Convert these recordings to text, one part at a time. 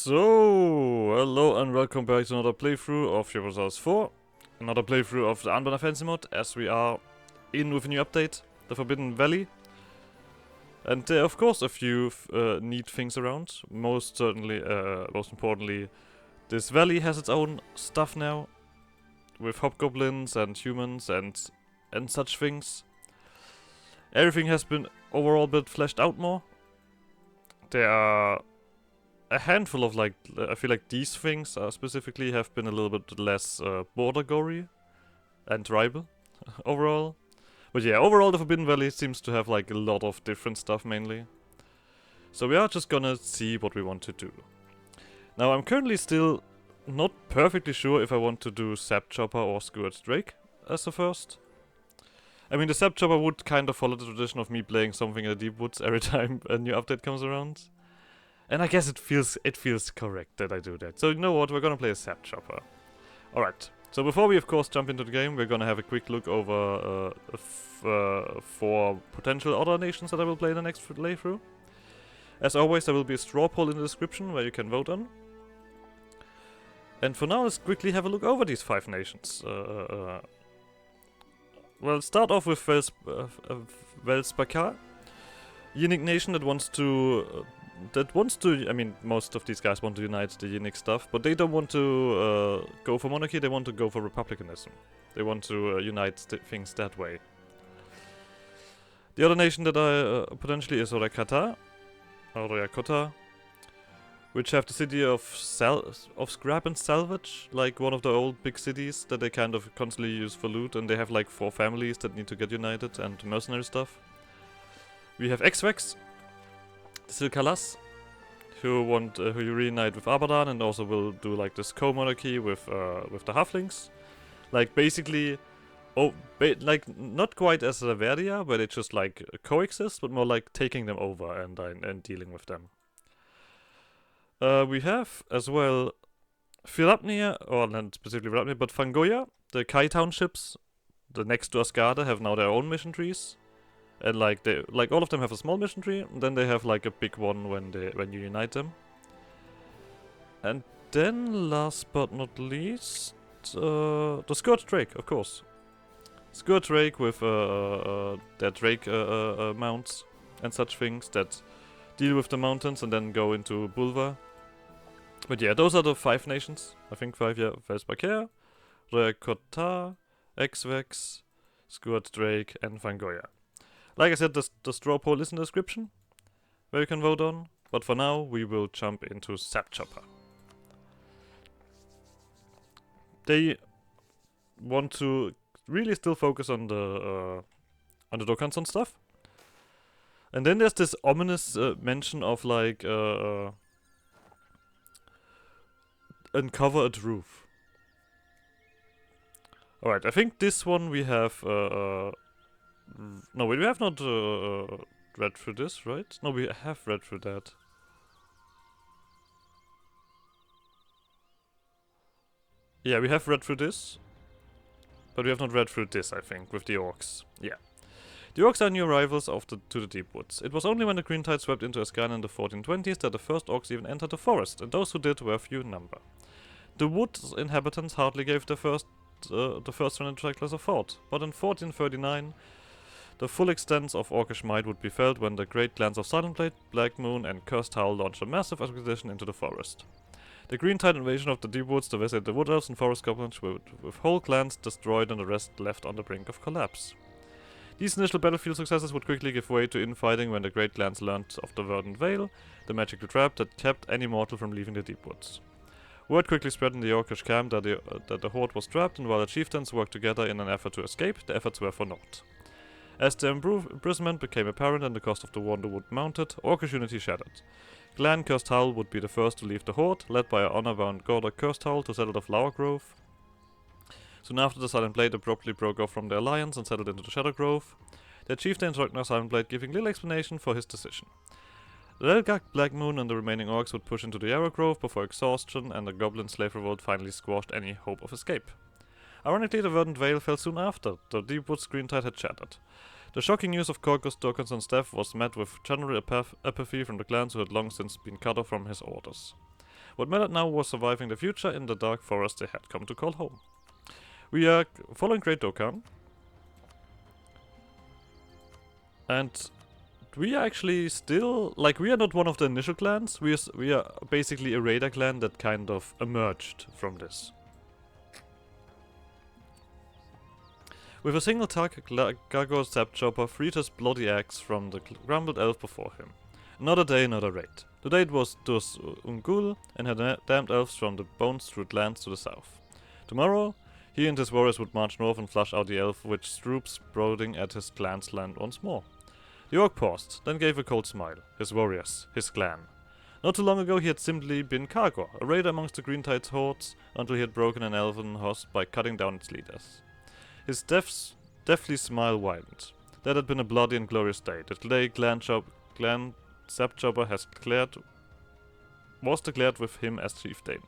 So, hello and welcome back to another playthrough of EU4. Another playthrough of the Anbennar fancy mode, as we are in with a new update, the Forbidden Valley. And there are of course a few neat things around. Most importantly, this valley has its own stuff now, with hobgoblins and humans and such things. Everything has been overall a bit fleshed out more. There are a handful of I feel like these things specifically have been a little bit less border gory and tribal overall. But yeah, overall the Forbidden Valley seems to have like a lot of different stuff mainly. So we are just gonna see what we want to do. Now I'm currently still not perfectly sure if I want to do Sapchopper or Scourge Drake as the first. I mean, the Sapchopper would kind of follow the tradition of me playing something in the deep woods every time a new update comes around. And I guess it feels correct that I do that. So you know what, we're gonna play a Sapchopper. Alright, so before we of course jump into the game, we're gonna have a quick look over 4 potential other nations that I will play in the next playthrough. As always, there will be a straw poll in the description where you can vote on. And for now, let's quickly have a look over these 5 nations. Well, start off with Velspakar, unique nation that wants to... I mean, most of these guys want to unite the unique stuff, but they don't want to go for monarchy, they want to go for republicanism. They want to unite things that way. The other nation that I potentially is Orakata, which have the city of scrap and salvage, like one of the old big cities that they kind of constantly use for loot, and they have like 4 families that need to get united and mercenary stuff. We have Xvex, Silkalas, who you reunite with Abadan and also will do like this co-monarchy with the halflings, like basically, like not quite as a Verdia, where they just like coexist, but more like taking them over and dealing with them. We have as well Firapnir, or not specifically Firapnir, but Fangoya, the Kai townships, the next to Asgard, have now their own mission trees. And like all of them have a small mission tree, and then they have like a big one when you unite them. And then last but not least, the Scourge Drake, of course. Scourge Drake with their Drake mounts and such things that deal with the mountains and then go into Bulva. But yeah, those are the 5 nations. I think 5, yeah. Velspakar, Rekota, Xvex, Scourge Drake, and Fangoya. Like I said, the straw poll is in the description, where you can vote on, but for now we will jump into Sapchopper. They want to really still focus on the Dokkanson stuff. And then there's this ominous mention of like uncovered roof. Alright, I think this one we have no, we have not read through this, right? No, we have read through that. Yeah, we have read through this. But we have not read through this, I think, with the orcs. Yeah. The orcs are new arrivals to the deep woods. It was only when the green tide swept into Asgard in the 1420s that the first orcs even entered the forest, and those who did were few in number. The wood's inhabitants hardly gave the first travelers a thought, but in 1439, the full extent of orcish might would be felt when the great clans of Silent Blade, Black Moon, and Cursed Howl launched a massive expedition into the forest. The green tide invasion of the deep woods devastated the wood elves and forest goblins, with whole clans destroyed and the rest left on the brink of collapse. These initial battlefield successes would quickly give way to infighting when the great clans learned of the Verdant Veil, the magical trap that kept any mortal from leaving the deep woods. Word quickly spread in the orcish camp that the horde was trapped, and while the chieftains worked together in an effort to escape, the efforts were for naught. As the imprisonment became apparent and the cost of the Wanderwood mounted, orcish unity shattered. Clan Cursed Howl would be the first to leave the horde, led by our honor-bound Gorder Cursed Howl to settle the Flower Grove. Soon after, the Silent Blade abruptly broke off from the alliance and settled into the Shadow Grove. Their chieftain Ragnar Silent Blade giving little explanation for his decision. The Relgak, Black Moon, and the remaining orcs would push into the Yarrow Grove before exhaustion and the Goblin Slave Revolt finally squashed any hope of escape. Ironically, the Verdant Veil fell soon after. The deep woods green tide had shattered. The shocking news of Korkus Dorkanson's death was met with general apathy from the clans who had long since been cut off from his orders. What mattered now was surviving the future in the dark forest they had come to call home. We are following Great Dokkan. And we are actually still, like, we are not one of the initial clans. We are basically a raider clan that kind of emerged from this. With a single target, Gargoyle's Sapchopper freed his bloody axe from the grumbled elf before him. Another day, another raid. Today it was Dus Ungul and her damned elves from the bone-strewed lands to the south. Tomorrow, he and his warriors would march north and flush out the elf which troops brooding at his clan's land once more. The orc paused, then gave a cold smile. His warriors, his clan. Not too long ago he had simply been Kargor, a raider amongst the Green Tide's hordes, until he had broken an elven host by cutting down its leaders. His deathly smile widened. That had been a bloody and glorious day. The day Clan Sapchopper was declared with him as chieftain.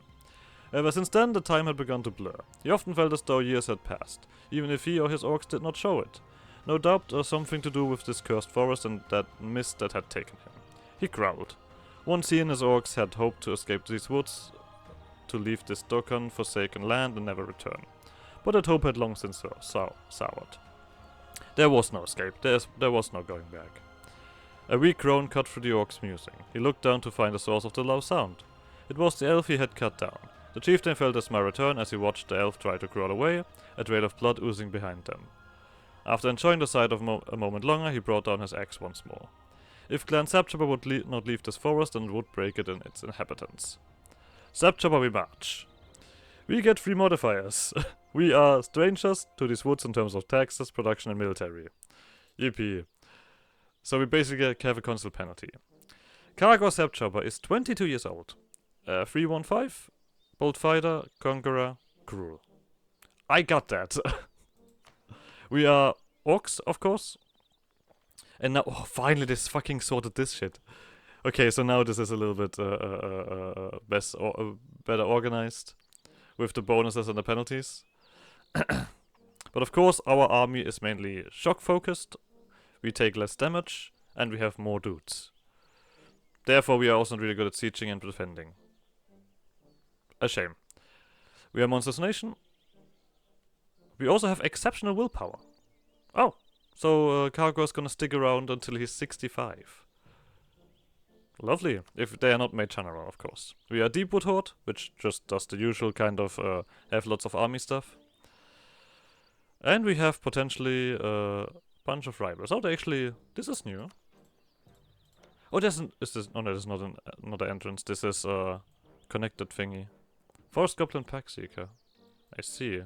Ever since then, the time had begun to blur. He often felt as though years had passed, even if he or his orcs did not show it. No doubt something to do with this cursed forest and that mist that had taken him. He growled. Once he and his orcs had hoped to escape these woods, to leave this Dokkan-forsaken land and never return. But that hope had long since soured. There was no escape, there was no going back. A weak groan cut through the orc's musing. He looked down to find the source of the low sound. It was the elf he had cut down. The chieftain felt a smile return as he watched the elf try to crawl away, a trail of blood oozing behind them. After enjoying the sight of a moment longer, he brought down his axe once more. If Clan Sapchopper would not leave this forest, then it would break it in its inhabitants. Sapchopper, we march. We get 3 modifiers. We are strangers to these woods in terms of taxes, production and military. Yippee. So we basically have a constant penalty. Kargor Sapchopper is 22 years old. 315, bold fighter, conqueror, cruel. I got that. We are orcs, of course. And now, oh, finally this fucking sorted this shit. Okay, so now this is a little bit better organized with the bonuses and the penalties. But of course, our army is mainly shock focused. We take less damage and we have more dudes. Therefore, we are also not really good at sieging and defending. A shame. We are Monsters Nation. We also have exceptional willpower. Oh, so Kargor is gonna stick around until he's 65. Lovely, if they are not made general, of course. We are Deepwood Horde, which just does the usual kind of have lots of army stuff. And we have potentially a bunch of rivals. Oh, they actually, this is new. Oh, there's an, is this, oh no, this is not another entrance. This is a connected thingy. Forest Goblin Packseeker. I see.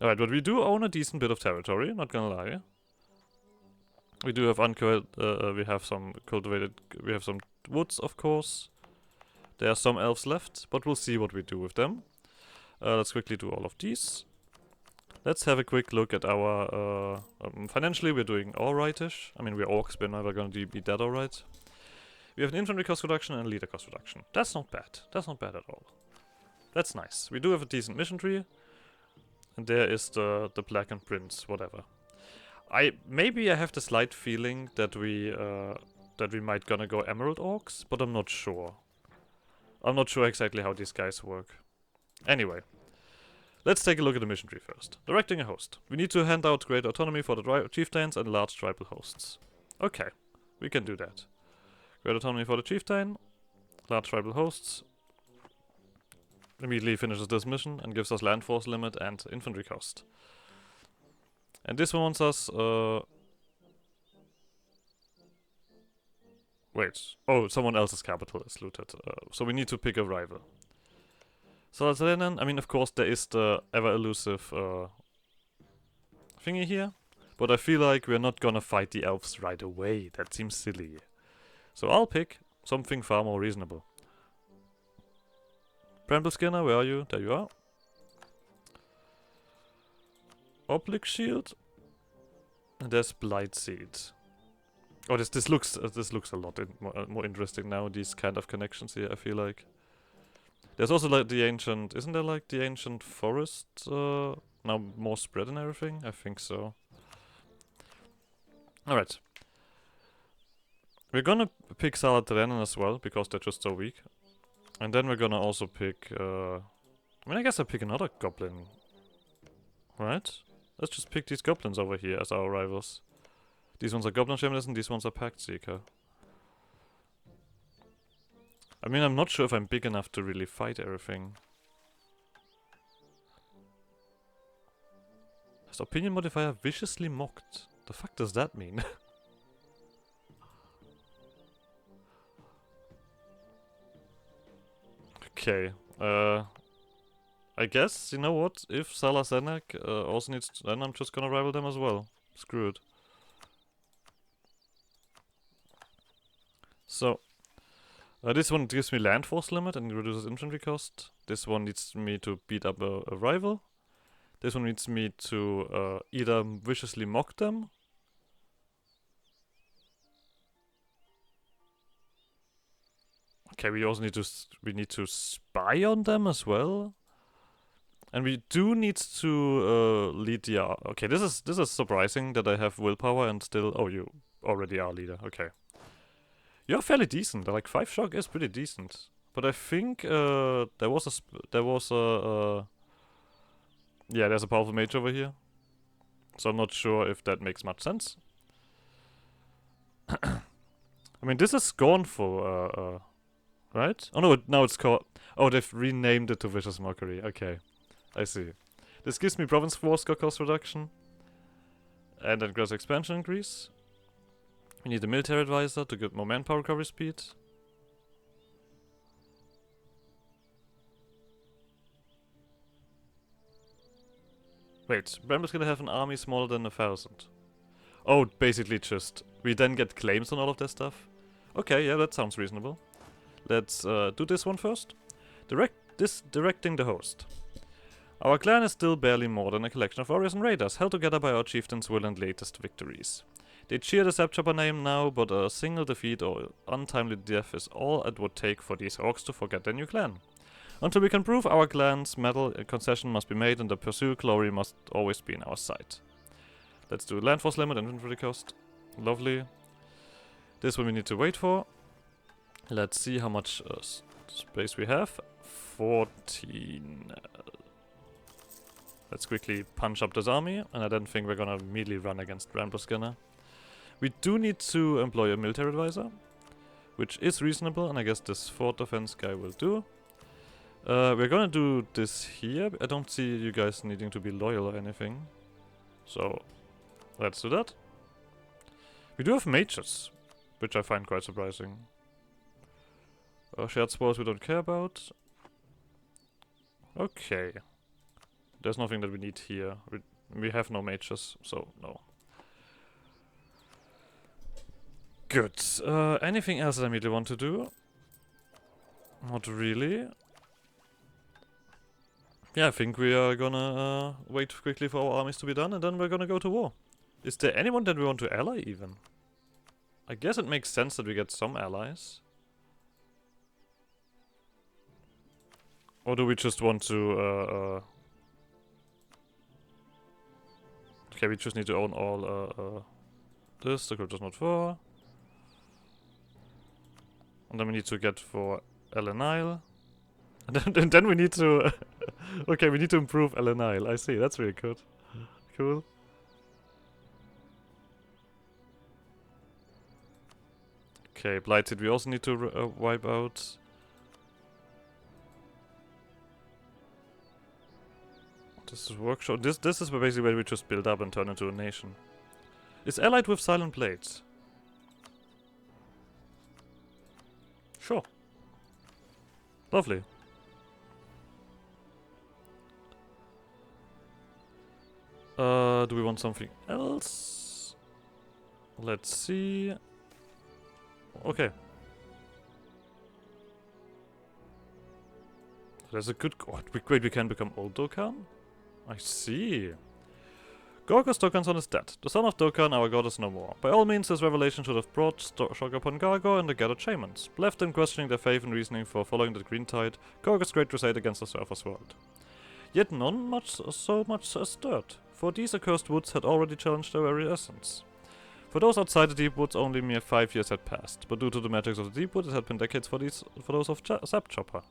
Alright, but we do own a decent bit of territory, not gonna lie. We do have we have some cultivated, we have some woods, of course. There are some elves left, but we'll see what we do with them. Let's quickly do all of these. Let's have a quick look at our, financially we're doing alright-ish. I mean, we're orcs, we're never gonna be that alright. We have an infantry cost reduction and a leader cost reduction. That's not bad. That's not bad at all. That's nice. We do have a decent mission tree. And there is the Blackened Prince, whatever. Maybe I have the slight feeling that we might gonna go Emerald Orcs, but I'm not sure. I'm not sure exactly how these guys work. Anyway, let's take a look at the mission tree first. Directing a host. We need to hand out great autonomy for the chieftains and large tribal hosts. Okay, we can do that. Great autonomy for the chieftain, large tribal hosts. Immediately finishes this mission and gives us land force limit and infantry cost. And this one wants us, wait. Oh, someone else's capital is looted. So we need to pick a rival. So then, I mean, of course, there is the ever-elusive thingy here. But I feel like we're not gonna fight the elves right away. That seems silly. So I'll pick something far more reasonable. Bramble Skinner, where are you? There you are. Oblique Shield. And there's Blight Seed. Oh, this looks a lot more interesting now. These kind of connections here, I feel like. There's also like the ancient. Isn't there like the ancient forest now more spread and everything? I think so. All right. We're gonna pick Salatrenan as well, because they're just so weak. And then we're gonna also pick, I mean, I guess I pick another goblin. Right? Let's just pick these goblins over here as our rivals. These ones are Goblin Shamanist and these ones are Pact Seeker. I mean, I'm not sure if I'm big enough to really fight everything. Has opinion modifier viciously mocked? The fuck does that mean? Okay, I guess, you know what, if Salah Zenek also needs to, then I'm just gonna rival them as well. Screw it. So, this one gives me land force limit and reduces infantry cost. This one needs me to beat up a rival. This one needs me to either viciously mock them. Okay, we also need to spy on them as well. And we do need to lead the okay, this is surprising that I have willpower and still, oh, you already are leader. Okay. You're fairly decent. Like 5 shock is pretty decent. But I think there was yeah, there's a powerful mage over here. So I'm not sure if that makes much sense. I mean, this is Scornful, right? Oh no, now it's called... Oh, they've renamed it to Vicious Mockery. Okay, I see. This gives me Province 4 score cost reduction. And then gross expansion increase. We need a military advisor to get more manpower recovery speed. Wait, Bramble Skinner have an army smaller than 1,000. Oh, basically just... We then get claims on all of their stuff. Okay, yeah, that sounds reasonable. Let's do this one first. Directing the host. Our clan is still barely more than a collection of warriors and raiders, held together by our chieftain's will and latest victories. They cheer the Sapchopper name now, but a single defeat or untimely death is all it would take for these orcs to forget their new clan. Until we can prove our clan's mettle, a concession must be made and the pursuit glory must always be in our sight. Let's do land force limit and infantry cost. Lovely. This one we need to wait for. Let's see how much space we have. 14. Let's quickly punch up this army, and I don't think we're gonna immediately run against Bramble Skinner. We do need to employ a military advisor, which is reasonable, and I guess this fort defense guy will do. We're gonna do this here. I don't see you guys needing to be loyal or anything. So, let's do that. We do have mages, which I find quite surprising. Shared spores we don't care about. Okay. There's nothing that we need here. We have no mages, so no. Good. Anything else that I immediately want to do? Not really. Yeah, I think we are gonna wait quickly for our armies to be done, and then we're gonna go to war. Is there anyone that we want to ally, even? I guess it makes sense that we get some allies. Or do we just want to, okay, we just need to own all, this, the group does not for. And then we need to get for Elenile. And then we need to... okay, we need to improve Elenile. I see, that's really good. Cool. Okay, Blighted we also need to wipe out. This is workshop. This is basically where we just build up and turn into a nation. Is allied with Silent Blades. Sure. Lovely. Do we want something else? Let's see. Okay. There's a good... Oh, wait, we can become Old Dokkan? I see. Gorgo's Dokkan's son is dead. The son of Dokkan, our god, is no more. By all means, this revelation should have brought shock upon Gargo and the gathered shamans. Left them questioning their faith and reasoning for following the green tide, Gorgo's great crusade against the surface world. Yet so much as stirred, for these accursed woods had already challenged their very essence. For those outside the deep woods, only mere 5 years had passed, but due to the magics of the deep woods, it had been decades for those of Sapchopper.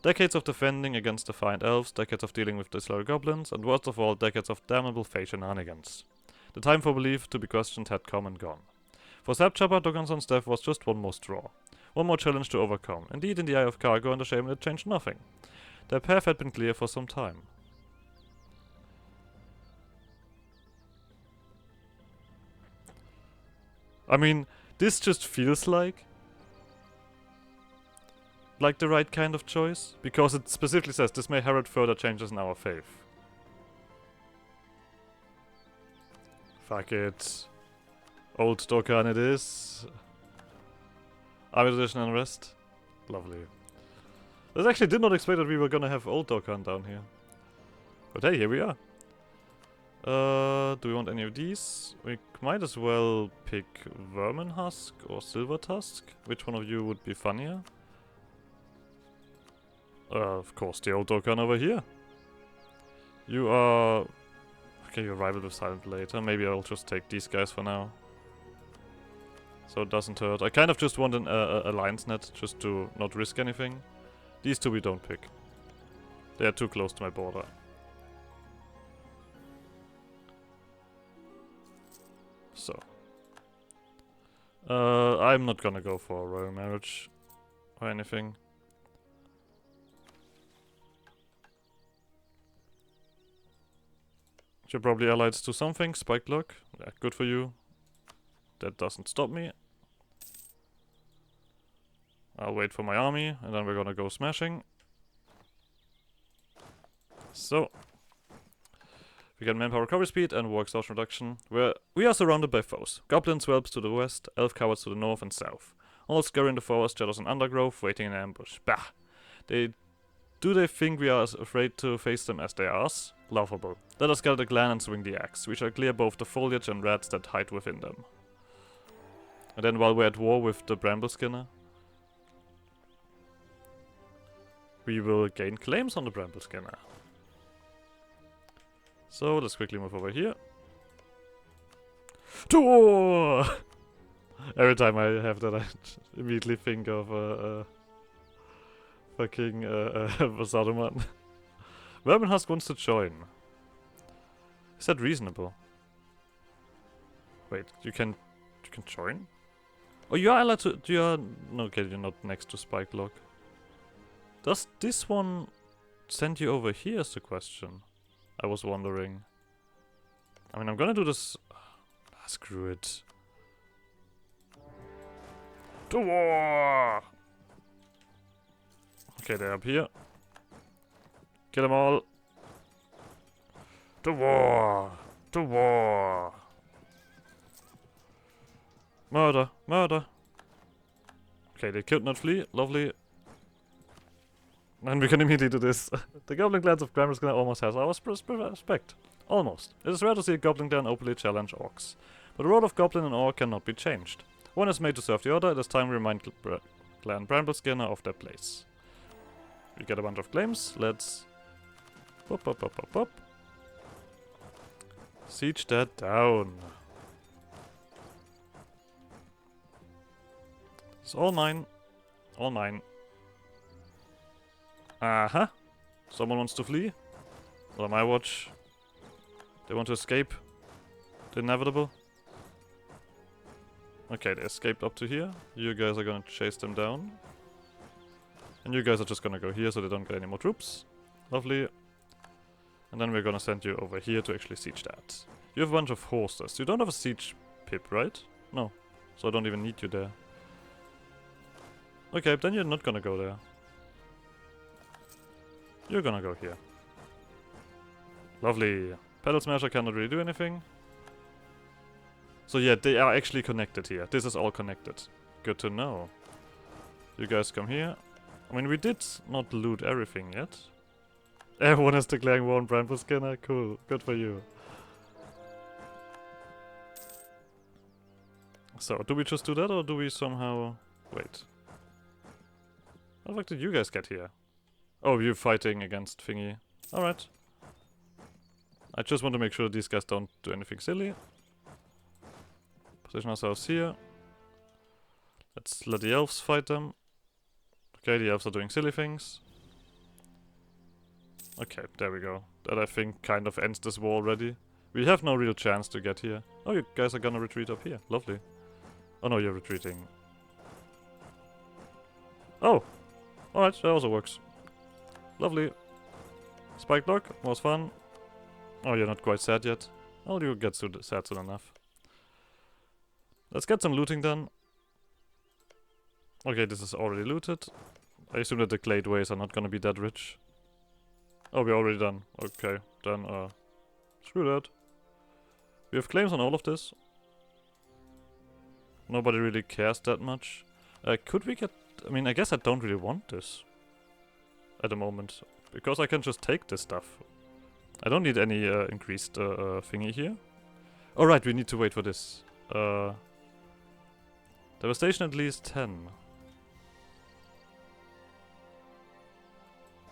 Decades of defending against defiant elves, decades of dealing with disloyal goblins, and worst of all, decades of damnable fey shenanigans. The time for belief to be questioned had come and gone. For Sapchopper, Doganson's death was just one more straw. One more challenge to overcome. Indeed, in the eye of Cargo and the Shaman, it changed nothing. Their path had been clear for some time. I mean, this just feels like the right kind of choice, because it specifically says this may herald further changes in our faith. Fuck it. Old Dokkan it is. Army tradition and rest. Lovely. I actually did not expect that we were gonna have Old Dokkan down here. But hey, here we are. Do we want any of these? We might as well pick Vermin Husk or Silver Tusk. Which one of you would be funnier? Of course, the Old Dokkan over here. You are... Okay, you're rival with Silent later. Maybe I'll just take these guys for now. So it doesn't hurt. I kind of just want an alliance net, just to not risk anything. These two we don't pick. They are too close to my border. So. I'm not gonna go for a royal marriage or anything. You're probably allied to something. Spike Lock. Yeah, good for you. That doesn't stop me. I'll wait for my army, and then we're gonna go smashing. So. We get manpower recovery speed and war exhaustion reduction. We are surrounded by foes. Goblins, whelps to the west, elf cowards to the north and south. All scurrying the forest, shadows and undergrowth, waiting in ambush. Bah! Do they think we are as afraid to face them as they are us? Laughable. Let us gather the clan and swing the axe. We shall clear both the foliage and rats that hide within them. And then while we're at war with the Bramble Skinner, we will gain claims on the Bramble Skinner. So let's quickly move over here. To war! Every time I have that, I immediately think of fucking Saruman. Vermin Husk wants to join. Is that reasonable? Wait, you can join? Oh, you are allowed to. You are no, okay. You're not next to Spike Lock. Does this one send you over here? Is the question. I was wondering. I mean, I'm gonna do this. Screw it. To war! Okay, they're up here. Kill them all. To war! To war! Murder! Murder! Okay, they killed not flee. Lovely. And we can immediately do this. The Goblin clans of Bramble Skinner almost has our respect. Almost. It is rare to see a Goblin clan openly challenge orcs. But the role of Goblin and Orc cannot be changed. One is made to serve the other. It is time to remind Clan Bramble Skinner of their place. We get a bunch of claims. Let's... Pop, pop, pop, pop, pop. Siege that down. It's all mine. All mine. Uh-huh. Someone wants to flee. Well, on my watch. They want to escape. The inevitable. Okay, they escaped up to here. You guys are gonna chase them down. And you guys are just gonna go here so they don't get any more troops. Lovely. And then we're gonna send you over here to actually siege that. You have a bunch of horses. You don't have a siege pip, right? No. So I don't even need you there. Okay, then you're not gonna go there. You're gonna go here. Lovely. Pedal Smasher cannot really do anything. So yeah, they are actually connected here. This is all connected. Good to know. You guys come here. I mean, we did not loot everything yet. Everyone is declaring war on Bramble Skinner. Cool. Good for you. So, do we just do that or do we somehow... Wait. How the fuck did you guys get here? Oh, you're fighting against thingy. Alright. I just want to make sure these guys don't do anything silly. Position ourselves here. Let's let the elves fight them. Okay, the elves are doing silly things. Okay, there we go. That I think kind of ends this war already. We have no real chance to get here. Oh, you guys are gonna retreat up here. Lovely. Oh no, you're retreating. Oh! Alright, that also works. Lovely. Spike block was fun. Oh, you're not quite sad yet. Oh, you'll get sad soon enough. Let's get some looting done. Okay, this is already looted. I assume that the glade ways are not gonna be that rich. Oh, we're already done. Okay, then screw that. We have claims on all of this. Nobody really cares that much. Could we get... I mean, I guess I don't really want this at the moment, because I can just take this stuff. I don't need any increased thingy here. Alright, we need to wait for this. Devastation at least 10.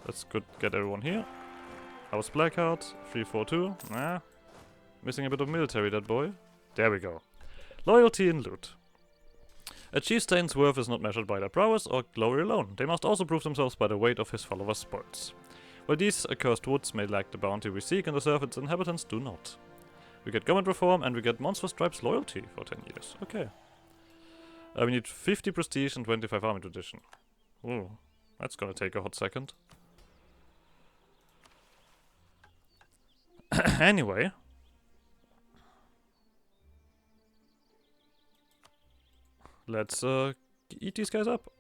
Let's get everyone here. House Blackheart, 342. Nah. Missing a bit of military, that boy. There we go. Loyalty and loot. A chieftain's worth is not measured by their prowess or glory alone. They must also prove themselves by the weight of his followers' spoils. While these accursed woods may lack the bounty we seek and deserve, its inhabitants do not. We get government reform and we get Monstrous Tribe's loyalty for 10 years. Okay. We need 50 prestige and 25 army tradition. Ooh, that's gonna take a hot second. Anyway. Let's eat these guys up.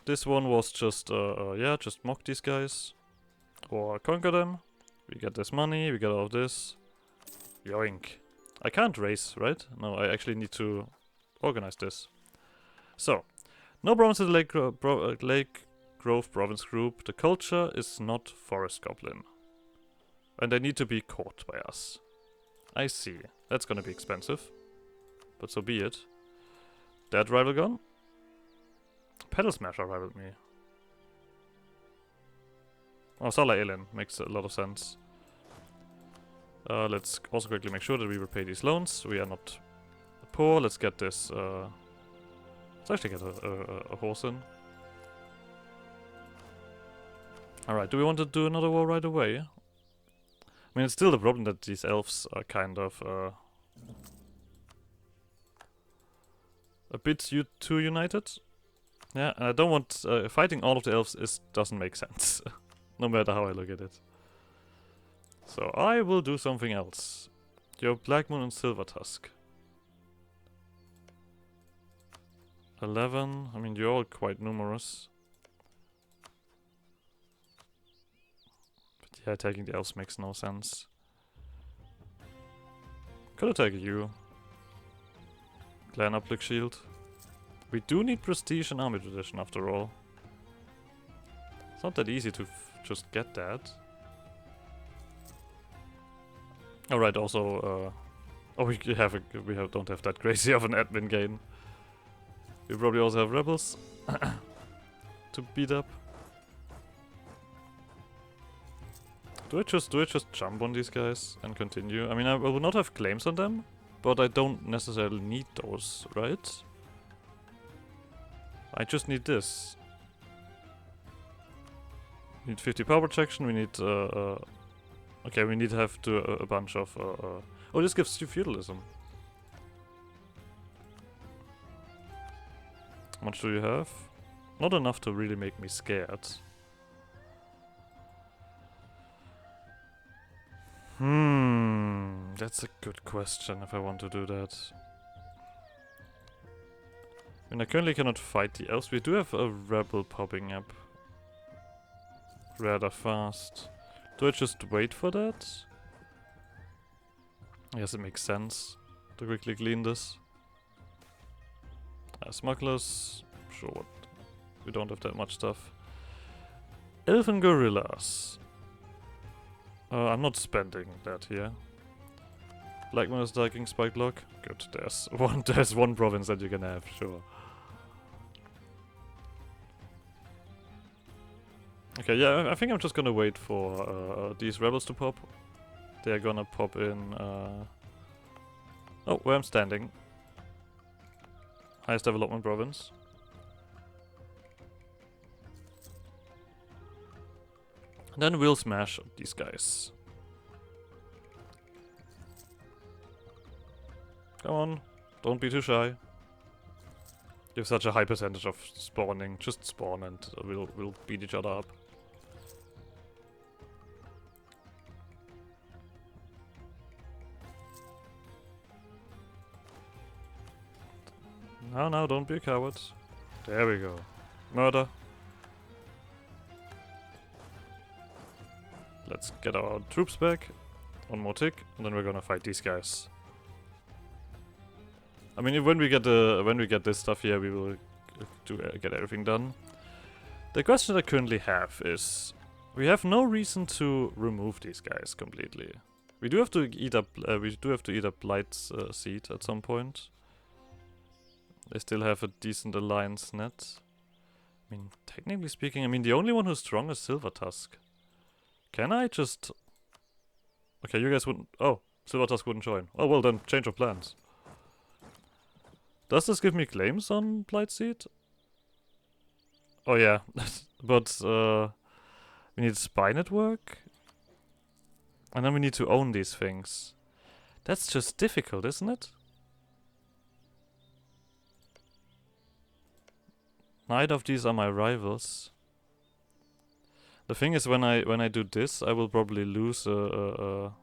This one was just, yeah, just mock these guys. Or conquer them. We get this money, we get all of this. Yoink. I can't race, right? No, I actually need to organize this. So, no province to the Lake Grove province group. The culture is not forest goblin. And they need to be caught by us. I see. That's gonna be expensive. But so be it. That rival gone? Pedal Smasher rivaled me. Oh, Sala Elin makes a lot of sense. Let's also quickly make sure that we repay these loans. We are not poor. Let's get this. Let's actually get a horse in. Alright, do we want to do another war right away? I mean, it's still the problem that these elves are kind of a bit too united. Yeah, and I don't want... fighting all of the elves doesn't make sense. No matter how I look at it. So I will do something else. Your Black Moon and Silver Tusk. 11. I mean, you're all quite numerous. But yeah, attacking the elves makes no sense. Could attack you. Clan Uplick Shield. We do need prestige and army tradition after all. It's not that easy to just get that. Alright, also, oh, we don't have that crazy of an admin gain. We probably also have rebels to beat up. Do I just jump on these guys and continue? I mean, I will not have claims on them, but I don't necessarily need those, right? I just need this. We need 50 power protection, we need, okay, we need to have a bunch of, oh, this gives you feudalism. How much do you have? Not enough to really make me scared. That's a good question if I want to do that. I mean, I currently cannot fight the elves. We do have a rebel popping up rather fast. Do I just wait for that? Yes, it makes sense to quickly clean this. Smugglers, sure, we don't have that much stuff. Elven gorillas. I'm not spending that here. Blackman is striking spike block. Good, there's one province that you can have, sure. Okay, yeah, I think I'm just gonna wait for these rebels to pop. They're gonna pop in. Oh, where I'm standing. Highest development province. Then we'll smash these guys. Come on, don't be too shy. You have such a high percentage of spawning. Just spawn and we'll beat each other up. No, don't be a coward. There we go. Murder. Let's get our troops back. One more tick, and then we're gonna fight these guys. I mean, when we get this stuff here, we will get everything done. The question I currently have is, we have no reason to remove these guys completely. We do have to eat up. Blight's seed at some point. They still have a decent alliance net. I mean, technically speaking, I mean the only one who's strong is Silver Tusk. Can I just? Okay, you guys wouldn't. Oh, Silver Tusk wouldn't join. Oh well, then change of plans. Does this give me claims on Blightseed? Oh yeah, but we need spy network, and then we need to own these things. That's just difficult, isn't it? Neither of these are my rivals. The thing is, when I do this, I will probably lose No,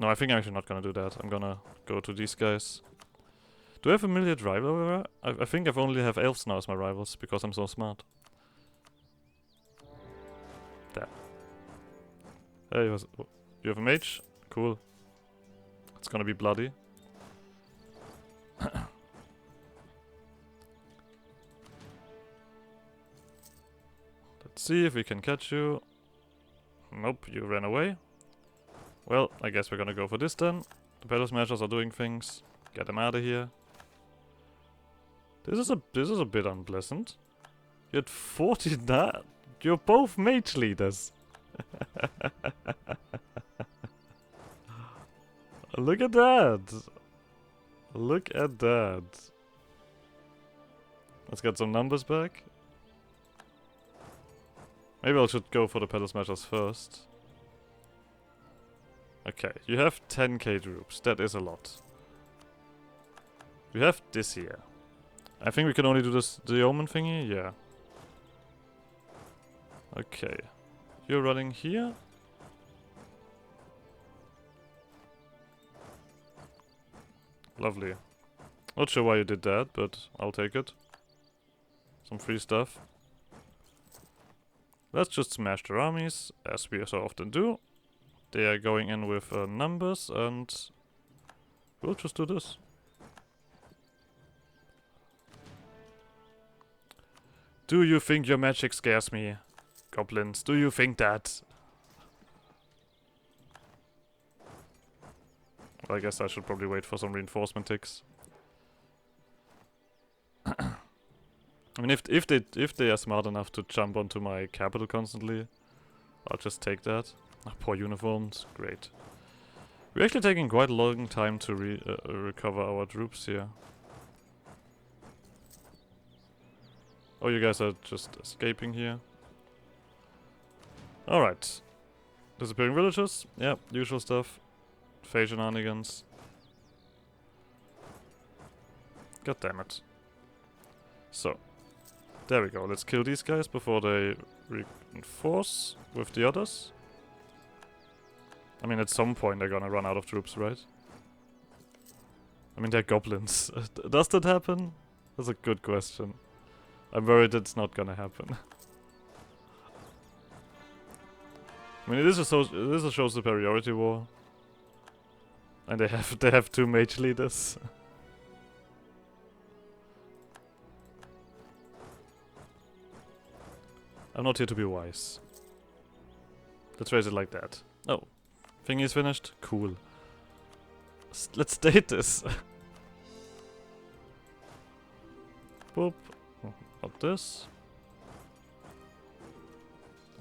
I think I'm actually not gonna do that. I'm gonna go to these guys. Do I have a million rival over there? I think I only have elves now as my rivals, because I'm so smart. There. Hey, you have a mage? Cool. It's gonna be bloody. Let's see if we can catch you. Nope, you ran away. Well, I guess we're gonna go for this then. The Battle Smashers are doing things. Get them out of here. This is a bit unpleasant. You had 49. You're both mage leaders. Look at that. Look at that. Let's get some numbers back. Maybe I should go for the Pedal Smashers first. Okay, you have 10k troops. That is a lot. We have this here. I think we can only do this, the Omen thingy? Yeah. Okay. You're running here? Lovely. Not sure why you did that, but I'll take it. Some free stuff. Let's just smash their armies, as we so often do. They are going in with numbers, and we'll just do this. Do you think your magic scares me, goblins? Do you think that? Well, I guess I should probably wait for some reinforcement ticks. I mean, if they are smart enough to jump onto my capital constantly, I'll just take that. Oh, poor uniforms, great. We're actually taking quite a long time to recover our troops here. Oh, you guys are just escaping here. Alright. Disappearing villages. Yeah, usual stuff. Phase shenanigans. God damn it. So. There we go. Let's kill these guys before they reinforce with the others. I mean, at some point they're gonna run out of troops, right? I mean, they're goblins. Does that happen? That's a good question. I'm worried it's not gonna happen. I mean, it is a show superiority war, and they have 2 mage leaders. I'm not here to be wise. Let's raise it like that. Oh, thingy is finished. Cool. Let's date this. Boop. Not this.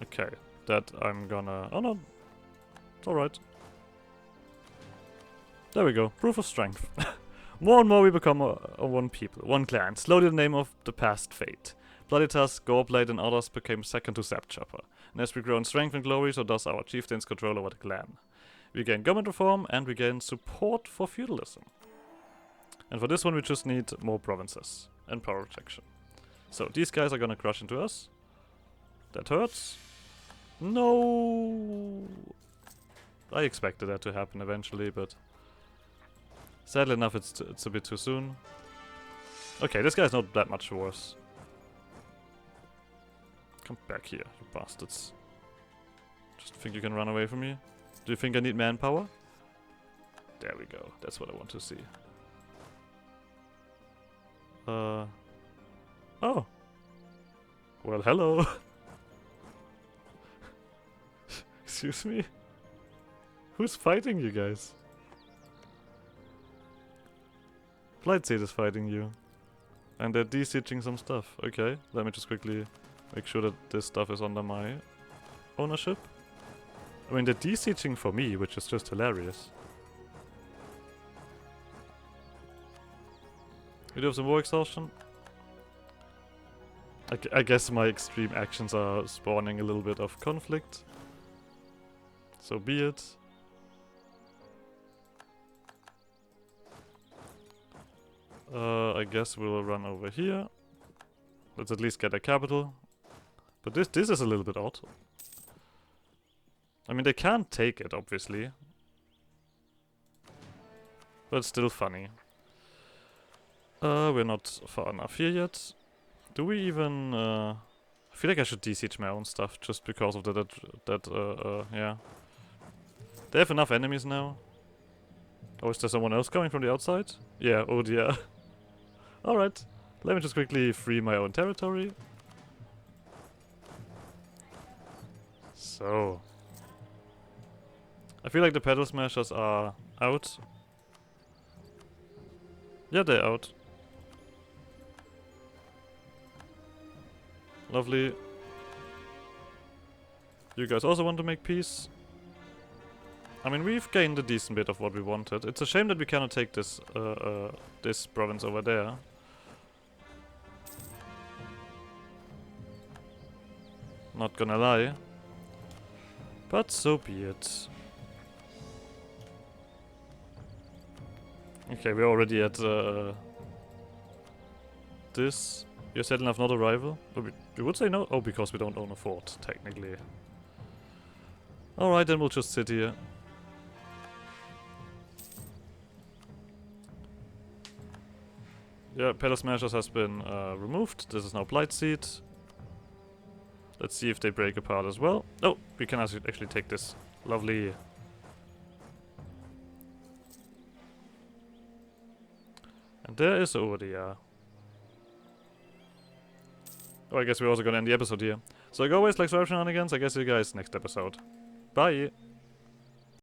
Okay, that I'm gonna... Oh no, it's alright. There we go, proof of strength. More and more we become a one people, one clan. Slowly the name of the past fade. Bloody Tusk, Goreblade and others became second to Sapchopper. And as we grow in strength and glory, so does our chieftain's control over the clan. We gain government reform and we gain support for feudalism. And for this one we just need more provinces and power protection. So these guys are gonna crush into us. That hurts. No! I expected that to happen eventually, but sadly enough it's a bit too soon. Okay, this guy's not that much worse. Come back here, you bastards. Just think you can run away from me? Do you think I need manpower? There we go, that's what I want to see. Oh. Well, hello. Excuse me? Who's fighting you guys? Blightseed is fighting you. And they're de-sieging some stuff. Okay, let me just quickly make sure that this stuff is under my ownership. I mean, they're de-sieging for me, which is just hilarious. We do have some war exhaustion. I guess my extreme actions are spawning a little bit of conflict. So be it. I guess we'll run over here. Let's at least get a capital. But this is a little bit odd. I mean, they can't take it, obviously. But it's still funny. We're not far enough here yet. Do we even... I feel like I should de-siege my own stuff just because of yeah. They have enough enemies now. Oh, is there someone else coming from the outside? Yeah, oh dear. Alright, let me just quickly free my own territory. So. I feel like the pedal smashers are out. Yeah, they're out. Lovely. You guys also want to make peace? I mean, we've gained a decent bit of what we wanted. It's a shame that we cannot take this this province over there. Not gonna lie. But so be it. Okay, we're already at this. You're setting up not a rival? But we would say no. Oh, because we don't own a fort, technically. Alright, then we'll just sit here. Yeah, Pedal Smashers has been removed. This is now Blightseed. Let's see if they break apart as well. Oh, we can actually take this. Lovely. And there is Odia. Oh, I guess we're also gonna end the episode here. So like always, like subscribe, shenanigans. I guess see you guys next episode. Bye!